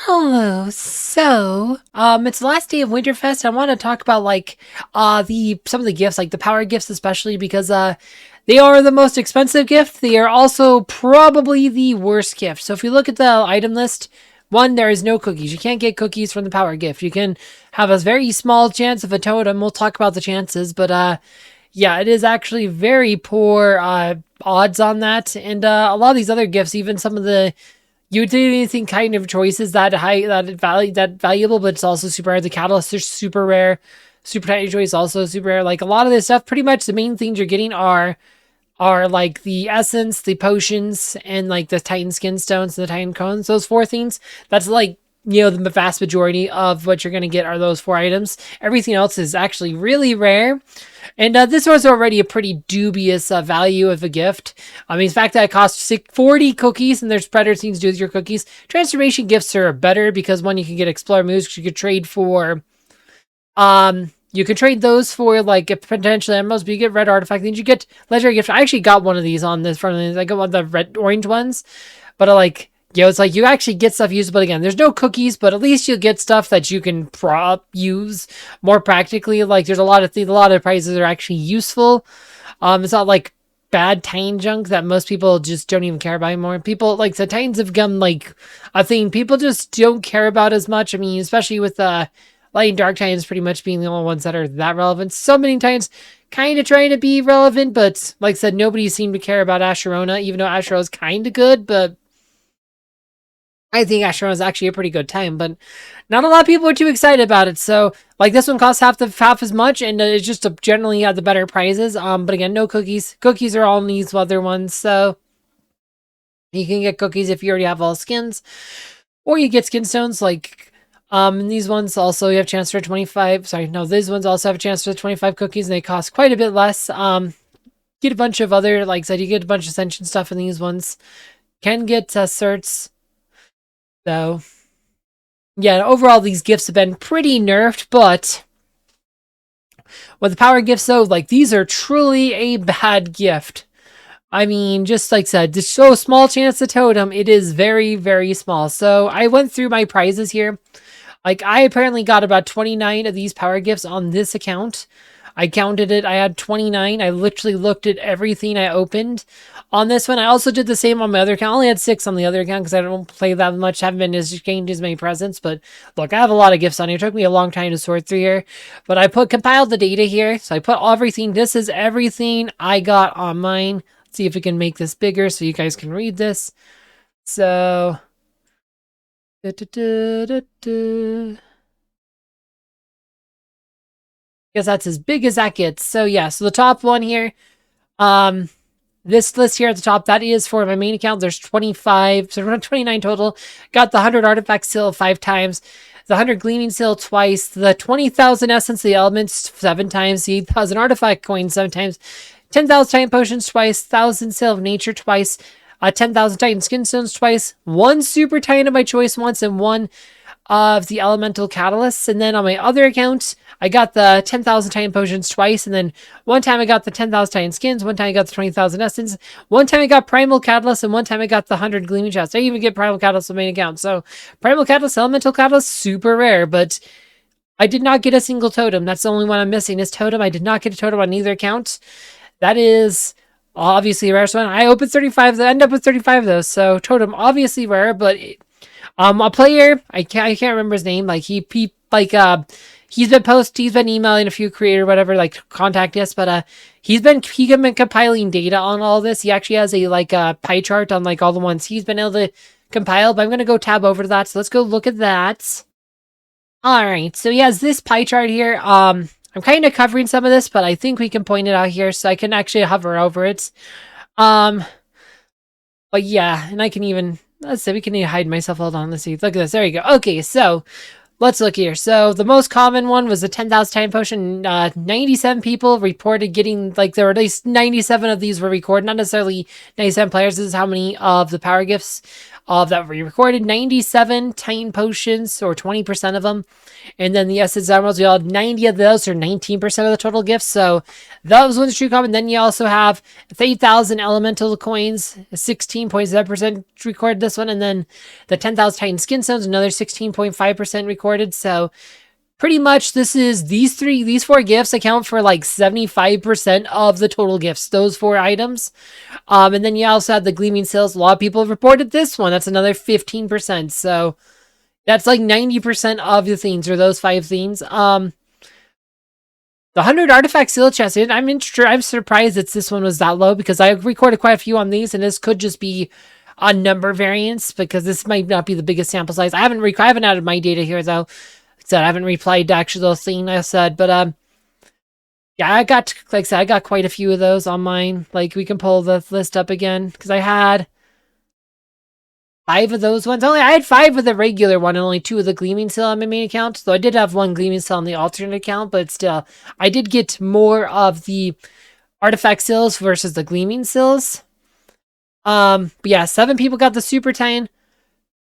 Hello. It's the last day of Winterfest. I want to talk about like the some of the gifts, like the power gifts especially because they are the most expensive gift. They are also probably the worst gift. So if you look at the item list, one, there is no cookies. You can't get cookies from the power gift. You can have a very small chance of a totem. We'll talk about the chances, but yeah, it is actually very poor odds on that. And a lot of these other gifts, even some of the you do anything kind of choices that high that valuable, but it's also super rare. The catalysts are super rare. Super tiny choice also super rare. Like a lot of this stuff, pretty much the main things you're getting are like the essence, the potions, and like the Titan skin stones and the Titan cones. Those four things. That's like the vast majority of what you're gonna get are those four items. Everything else is actually really rare. And this was already a pretty dubious value of a gift. I mean, the fact that it costs 40 cookies and there's better things to do with your cookies. Transformation gifts are better because one, you can get Explorer moves, which you could trade for. You could trade those for like potential emeralds, but you get red artifact things. You get legendary gifts. I actually got one of these on this front. I got one of the red orange ones, but I like. It's like you actually get stuff usable again. There's no cookies, but at least you'll get stuff that you can use more practically. Like there's a lot of prizes are actually useful. It's not like bad Titan junk that most people just don't even care about anymore. People like the Titans have become like a thing people just don't care about as much. I mean, especially with Light and Dark Titans pretty much being the only ones that are that relevant. So many Titans kind of trying to be relevant, but like I said, nobody seemed to care about Asherona, even though Asherona is kind of good, but I think Asherona is actually a pretty good time, but not a lot of people are too excited about it. So, like this one costs half as much, and it's just generally had the better prizes. But again, no cookies. Cookies are all in these other ones, so you can get cookies if you already have all skins, or you get skin stones. Like, and these ones also you have a chance for 25. Sorry, no, these ones also have a chance for 25 cookies, and they cost quite a bit less. Get a bunch of other, like I said, you get a bunch of Ascension stuff in these ones. Can get certs. So, yeah, overall, these gifts have been pretty nerfed, but with the power gifts, though, like, these are truly a bad gift. I mean, just like I said, just so small chance of totem, it is very, very small. So, I went through my prizes here. Like, I apparently got about 29 of these power gifts on this account. I counted it. I had 29. I literally looked at everything I opened on this one. I also did the same on my other account. I only had 6 on the other account because I don't play that much. Haven't been exchanged as many presents. But look, I have a lot of gifts on here. It took me a long time to sort through here. But I compiled the data here. So I put everything. This is everything I got on mine. Let's see if we can make this bigger so you guys can read this. So... guess that's as big as that gets. So yeah, so the top one here, this list here at the top, that is for my main account. There's 25, so around 29 total. Got the 100 artifact seal 5 times, the 100 gleaming seal twice, the 20,000 essence of the elements 7 times, the 8,000 artifact coins 7 times, 10,000 titan potions twice, 1,000 seal of nature twice, 10,000 titan skin stones twice, 1 super titan of my choice once, and 1 of the elemental catalysts. And then on my other account, I got the 10,000 Titan potions twice, and then one time I got the 10,000 Titan skins, one time I got the 20,000 essence, one time I got primal catalyst, and one time I got the 100 gleaming chests. I even get primal catalyst on the main account. So primal catalyst, elemental catalyst, super rare, but I did not get a single totem. That's the only one I'm missing is totem. I did not get a totem on either account. That is obviously a rare one. I opened 35, I end up with 35 of those, so totem obviously rare, but a player, I can't remember his name, like he's been emailing a few creator whatever, like contact us, but he's been compiling data on all this. He actually has a pie chart on like all the ones he's been able to compile, but I'm gonna go tab over to that. So let's go look at that. All right, so he has this pie chart here. I'm kind of covering some of this, but I think we can point it out here, so I can actually hover over it. But yeah, and I can even, let's see, we can hide myself. Hold on, let's see. Look at this. There you go. Okay, so let's look here. So the most common one was the 10,000 time potion. 97 people reported getting, like, there were at least 97 of these were recorded, not necessarily 97 players. This is how many of the power gifts that were recorded. 97 Titan potions, or 20% of them. And then the Essence Emeralds, we all had 90 of those, or 19% of the total gifts. So those ones are true common. Then you also have 8,000 elemental coins, 16.7% recorded this one. And then the 10,000 Titan skin stones, another 16.5% recorded. So pretty much these four gifts account for like 75% of the total gifts, those four items. And then you also have the Gleaming Sails. A lot of people have reported this one. That's another 15%. So that's like 90% of the themes, or those 5 themes. The 100 artifact seal chest. I'm surprised that this one was that low, because I recorded quite a few on these, and this could just be a number variance, because this might not be the biggest sample size. I haven't added my data here though. Like I said, I haven't replied to actually those things I said, but yeah, I got quite a few of those on mine. Like, we can pull the list up again, because I had 5 of those ones. I had 5 of the regular one and only 2 of the Gleaming Seal on my main account. So I did have 1 Gleaming Seal on the alternate account, but still, I did get more of the artifact seals versus the Gleaming Seals. But yeah, 7 people got the Super Titan.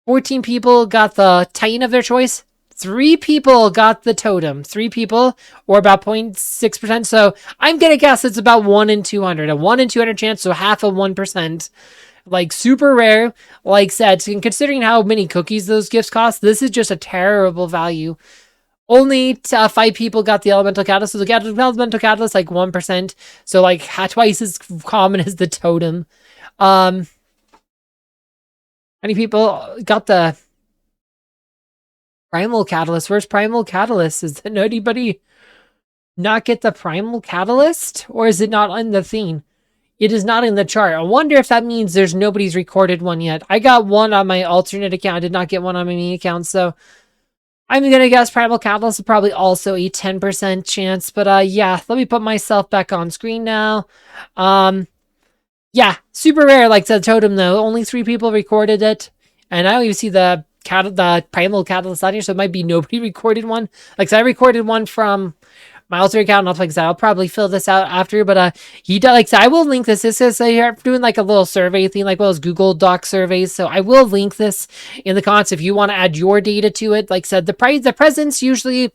14 people got the Titan of their choice. 3 people got the Totem. 3 people, or about 0.6%. So I'm gonna guess it's about 1 in 200. A 1 in 200 chance, so half of 1%. Like, super rare. Like said, considering how many cookies those gifts cost, this is just a terrible value. Only 5 people got the elemental catalyst. So the elemental catalyst, like 1%. So like twice as common as the totem. Many people got the primal catalyst. Where's primal catalyst? Is anybody not get the primal catalyst, or is it not in the theme? It is not in the chart. I wonder if that means there's nobody's recorded one yet. I got 1 on my alternate account. I did not get 1 on my main account, so I'm gonna guess Primal Catalyst is probably also a 10% chance. But yeah, let me put myself back on screen now. Yeah, super rare, like the totem though. Only 3 people recorded it, and I don't even see the Primal Catalyst on here, so it might be nobody recorded one. Like, so I recorded one from my alternate account, and I'll probably fill this out after, but he does, like, so I will link this. This is here doing like a little survey thing, like those Google Doc surveys, so I will link this in the comments if you want to add your data to it. Like I said, the presents usually,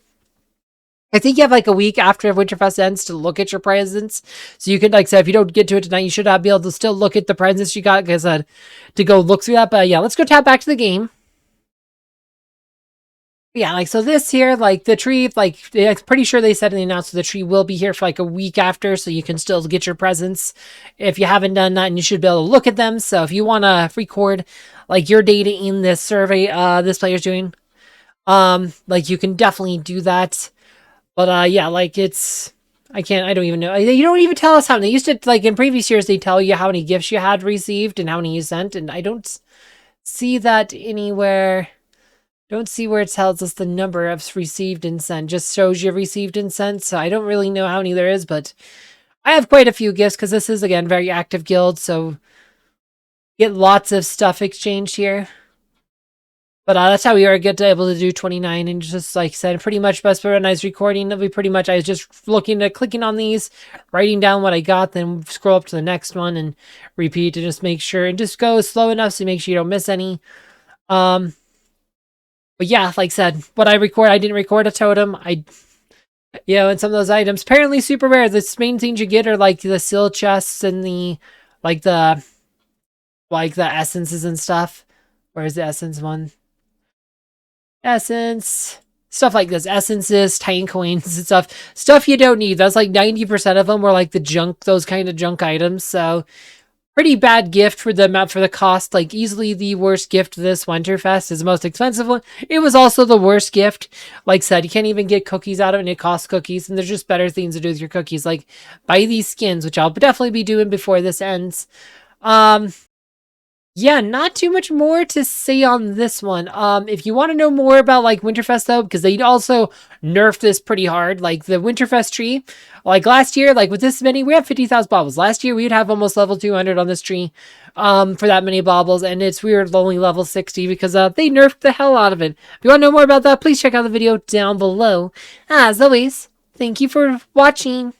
I think you have like a week after Winterfest ends to look at your presents, so you can, like I said, if you don't get to it tonight, you should be able to still look at the presents you got, because to go look through that. But yeah, let's go tap back to the game. Yeah, like, so this here, like, the tree, like, I'm pretty sure they said in the announcement the tree will be here for like a week after, so you can still get your presents if you haven't done that, and you should be able to look at them. So if you want to record like your data in this survey this player's doing, like, you can definitely do that. But yeah, like, I don't even know. You don't even tell us how many. They used to, like, in previous years, they tell you how many gifts you had received and how many you sent, and I don't see that anywhere. Don't see where it tells us the number of received and sent. Just shows you received and sent. So I don't really know how many there is, but I have quite a few gifts, because this is, again, very active guild. So get lots of stuff exchanged here. But that's how we are able to do 29. And just like I said, pretty much best for a nice recording. It'll be pretty much, I was just clicking on these, writing down what I got, then scroll up to the next one and repeat, and just make sure, and just go slow enough so make sure you don't miss any. But yeah, like I said, what I didn't record a totem. And some of those items, apparently super rare. The main things you get are like the seal chests and the essences and stuff. Where's the essence one? Essence. Stuff like this. Essences, Titan coins and stuff. Stuff you don't need. That's like 90% of them were like those kind of junk items. So pretty bad gift for the cost. Like, easily the worst gift this Winterfest is the most expensive one. It was also the worst gift. Like I said, you can't even get cookies out of it, and it costs cookies, and there's just better things to do with your cookies. Like, buy these skins, which I'll definitely be doing before this ends. And Yeah, not too much more to say on this one. If you want to know more about like Winterfest though, because they also nerfed this pretty hard, like the Winterfest tree, like last year, like with this many, we have 50,000 baubles. Last year we'd have almost level 200 on this tree, for that many baubles, and we were only level 60 because they nerfed the hell out of it. If you want to know more about that, please check out the video down below. As always, thank you for watching.